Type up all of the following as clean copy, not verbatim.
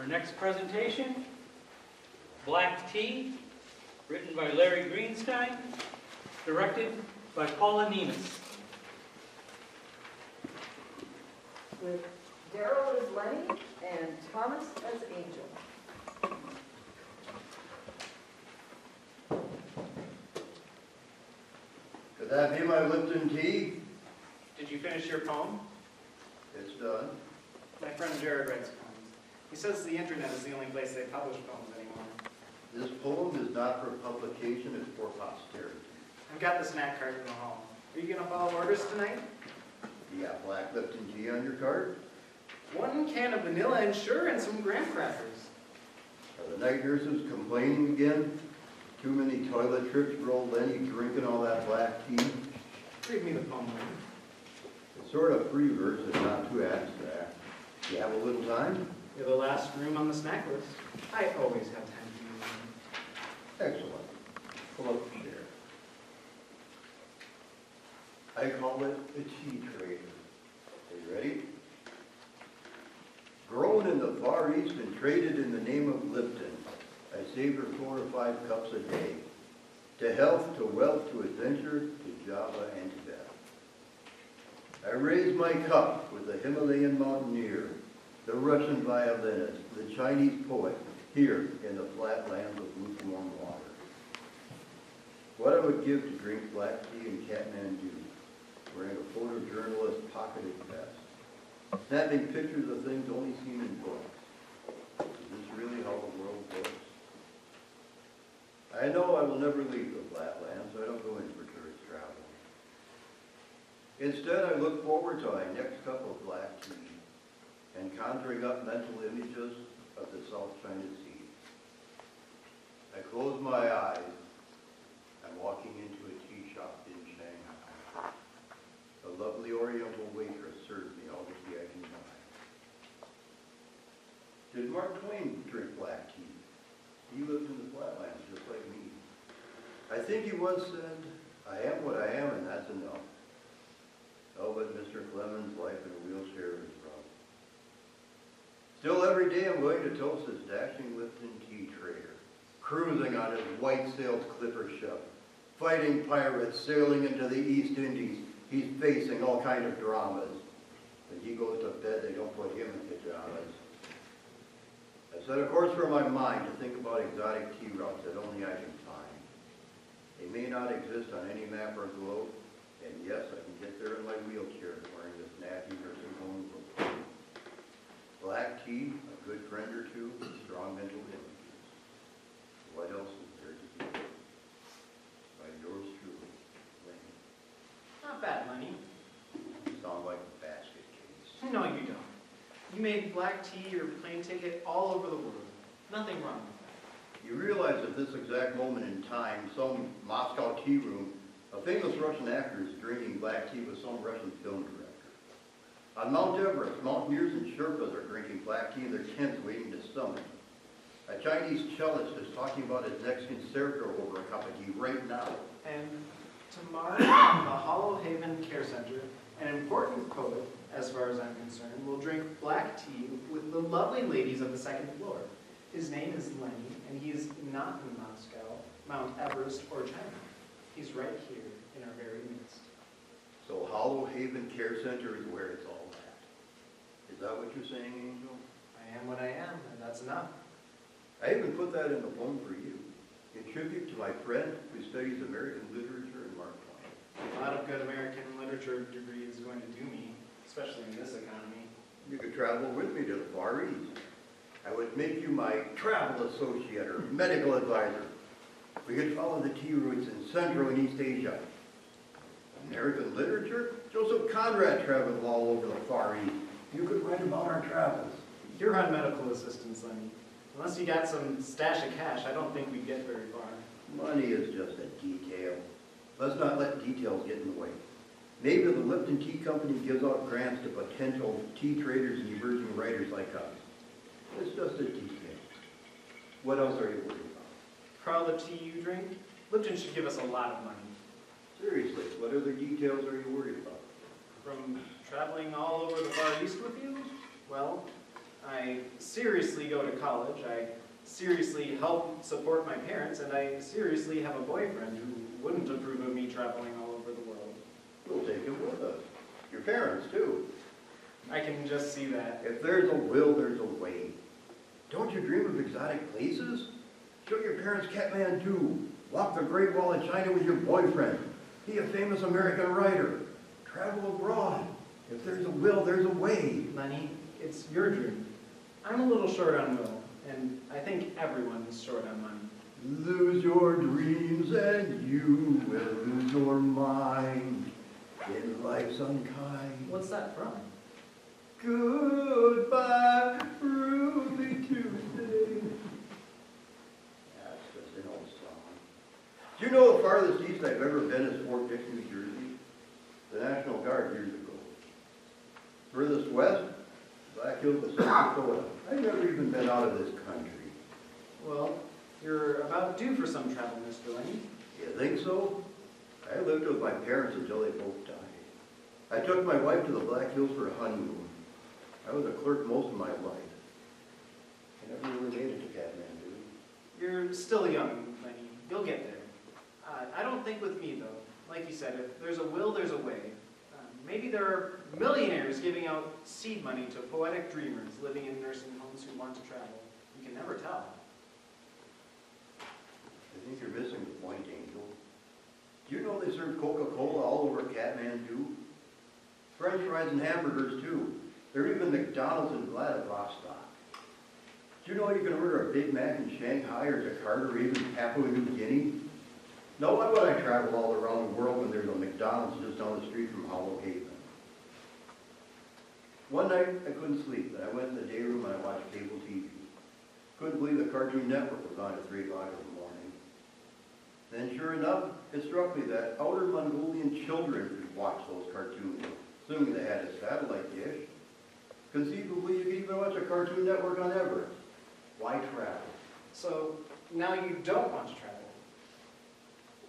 Our next presentation, Black Tea, written by Larry Greenstein, directed by Paula Nemes. With Daryl as Lenny and Thomas as Angel. Could that be my Lipton tea? Did you finish your poem? It's done. My friend Jared writes poems. He says the internet is the only place they publish poems anymore. This poem is not for publication, it's for posterity. I've got the snack cart in the hall. Are you going to follow orders tonight? You got black Lipton tea on your card? 1 can of vanilla and sure, and some graham crackers. Are the night nurses complaining again? Too many toilet trips for old Lenny drinking all that black tea? Read me the poem, Lenny. It's sort of free verse and not too abstract. You have a little time? You're the last room on the snack list. I always have time for you, Lenny. Excellent. Pull up the chair. I call it a tea trader. Are you ready? Grown in the Far East and traded in the name of Lipton, I savor 4 or 5 cups a day. To health, to wealth, to adventure, to Java and Tibet. I raise my cup with the Himalayan mountaineer, the Russian violinist, the Chinese poet, here in the flat lands of lukewarm water. What I would give to drink black tea in Kathmandu, wearing a photojournalist pocketed vest, snapping pictures of things only seen in books. Is this really how the world works? I know I will never leave the flatlands, so I don't go in for tourist travel. Instead, I look forward to my next cup of black tea and conjuring up mental images of the South China Sea. I close my eyes. I'm walking into a tea shop in Shanghai. A lovely oriental waitress serves me all the tea I can buy. Did Mark Twain drink black tea? He lived in the flatlands just like me. I think he once said, I am what I am and that's enough. Oh, but Mr. Clemens' life in a wheelchair is rough. Still every day I'm going to toast this dashing Lipton tea trader, cruising on his white-sailed clipper ship, fighting pirates, sailing into the East Indies. He's facing all kind of dramas. When he goes to bed, they don't put him in pajamas. I set a course for my mind to think about exotic tea routes that only I can find. They may not exist on any map or globe, and yes, I can get there in my wheelchair wearing this nappy nursing home robe. Black tea, a good friend or two, strong mental images. What else is there to do? By yours truly, Lenny. Not bad, Lenny. You sound like a basket case. No, you don't. You made black tea your plane ticket all over the world. Nothing wrong with that. You realize at this exact moment in time, some Moscow tea room, a famous Russian actor is drinking black tea with some Russian film director. On Mount Everest, mountaineers and Sherpas are drinking black tea in their tents waiting to summit. A Chinese cellist is talking about his next concerto over a cup of tea right now. And tomorrow, the Hollow Haven Care Center, an important poet, as far as I'm concerned, will drink black tea with the lovely ladies of the 2nd floor. His name is Lenny, and he is not in Moscow, Mount Everest, or China. He's right here in our very midst. So Hollow Haven Care Center is where it's all at. Is that what you're saying, Angel? I am what I am, and that's enough. I even put that in the poem for you, in tribute to my friend who studies American literature and Mark Twain. A lot of good American literature degree is going to do me, especially in this economy. You could travel with me to the Far East. I would make you my travel associate or medical advisor. We could follow the tea routes in Central and East Asia. American literature? Joseph Conrad traveled all over the Far East. You could write about our travels. You're on medical assistance, Lenny. Unless you got some stash of cash, I don't think we'd get very far. Money is just a detail. Let's not let details get in the way. Maybe the Lipton Tea Company gives out grants to potential tea traders and emerging writers like us. It's just a detail. What else are you worried about? For all the tea you drink, Lipton should give us a lot of money. Seriously, what other details are you worried about? From traveling all over the Far East with you, well, I seriously go to college, I seriously help support my parents, and I seriously have a boyfriend who wouldn't approve of me traveling all over the world. We'll take him with us. Your parents, too. I can just see that. If there's a will, there's a way. Don't you dream of exotic places? Show your parents Kathmandu. Walk the Great Wall of China with your boyfriend. Be a famous American writer. Travel abroad. If there's a will, there's a way. Lenny, it's your dream. I'm a little short on will, and I think everyone is short on money. Lose your dreams and you will lose your mind in life's unkind. What's that from? Goodbye, Ruby Tuesday. That's just an old song. Do you know the farthest east I've ever been is Fort Dix, New Jersey? The National Guard years ago. Furthest west, Black Hills of South Dakota. I've never even been out of this country. Well, you're about due for some travel, Mr. Lenny. You think so? I lived with my parents until they both died. I took my wife to the Black Hills for a honeymoon. I was a clerk most of my life. I never really made it to Kathmandu. You're still young, Lenny. You'll get there. I don't think with me, though. Like you said, if there's a will, there's a way. Maybe there are millionaires giving out seed money to poetic dreamers living in nursing homes who want to travel. You can never tell. I think you're missing the point, Angel. Do you know they serve Coca-Cola all over Kathmandu? French fries and hamburgers, too. There are even McDonald's in Vladivostok. Do you know you can order a Big Mac in Shanghai or Jakarta or even Papua New Guinea? No, why would I travel all around the world when there's a McDonald's just down the street from Hollow Haven? One night, I couldn't sleep, and I went in the day room and I watched cable TV. Couldn't believe the Cartoon Network was on at 3 o'clock in the morning. Then, sure enough, it struck me that outer Mongolian children could watch those cartoons, assuming they had a satellite dish. Conceivably, you could even watch a Cartoon Network on Everest. Why travel? So, now you don't want to travel.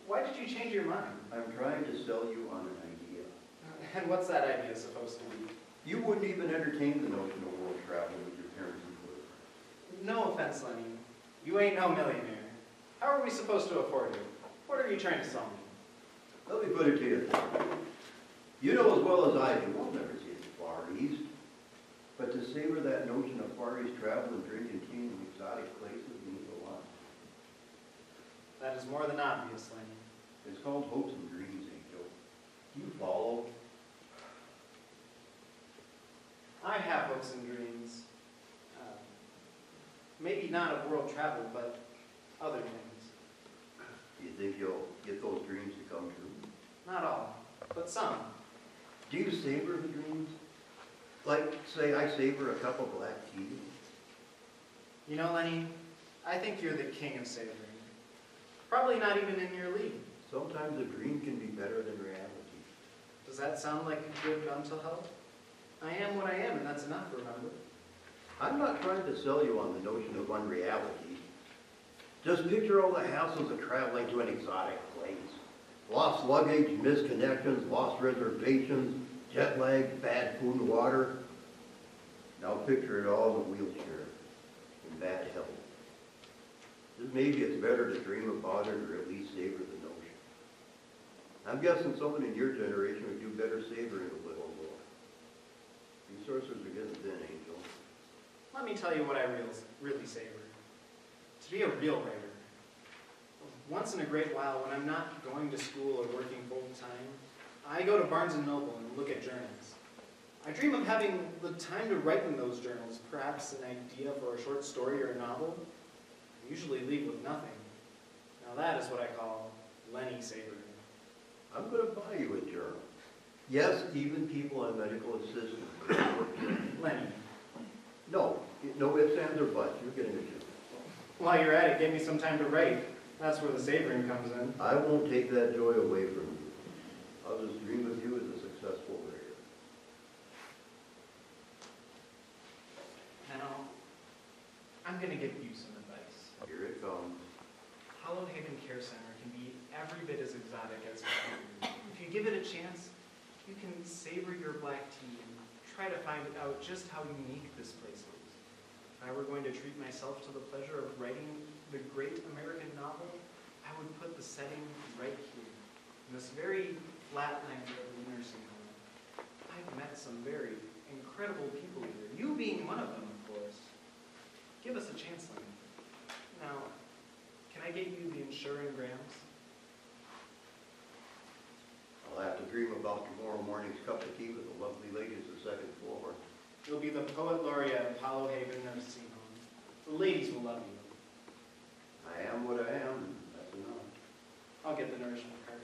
Why did you change your mind? I'm trying to sell you on an idea. And what's that idea supposed to be? You wouldn't even entertain the notion of world travel with your parents included. No offense, Lenny. You ain't no millionaire. How are we supposed to afford it? What are you trying to sell me? Let me put it to you this way. You know as well as I do, we'll never see the Far East. But to savor that notion of Far East travel and drinking tea in exotic places means a lot. That is more than obvious, Lenny. It's called hopes and dreams, Angel. You follow? I have hopes and dreams. Maybe not of world travel, but other things. Do you think you'll get those dreams to come true? Not all, but some. Do you savor the dreams? Like, say, I savor a cup of black tea? You know, Lenny, I think you're the king of savoring. Probably not even in your league. Sometimes a dream can be better than reality. Does that sound like a good mental health? I am what I am, and that's enough, remember? I'm not trying to sell you on the notion of unreality. Just picture all the hassles of traveling to an exotic place. Lost luggage, missed connections, lost reservations, jet lag, bad food and water. Now picture it all in a wheelchair, in bad health. Maybe it's better to dream about it or at least savor the notion. I'm guessing someone in your generation would do better savoring a little more. Resources are getting thin, Angel. Let me tell you what I really savor. To be a real writer. Once in a great while, when I'm not going to school or working full-time, I go to Barnes & Noble and look at journals. I dream of having the time to write in those journals, perhaps an idea for a short story or a novel. I usually leave with nothing. Now that is what I call Lenny savoring. I'm going to buy you a journal. Yes, even people on medical assistance. Lenny, No ifs, ands, or buts. You're getting a journal. while you're at it, give me some time to write. That's where the savoring comes in. I won't take that joy away from you. I'll just dream of you as a successful writer. Now, I'm going to give you some advice. Here it comes. Hollow Haven Care Center can be every bit as exotic as Kathmandu. If you give it a chance, you can savor your black tea and try to find out just how unique this place is. If I were going to treat myself to the pleasure of writing the great American novel, I would put the setting right here, in this very flatland of the nursing home. I've met some very incredible people here, you being one of them, of course. Give us a chance, Lenny. Now, can I get you the insurance? I'll have to dream about tomorrow morning's cup of tea with the lovely ladies of the second floor. You'll be the poet laureate of Hollow Haven Nursing Home. The ladies will love you. I am what I am, and that's enough. I'll get the nourishment cart.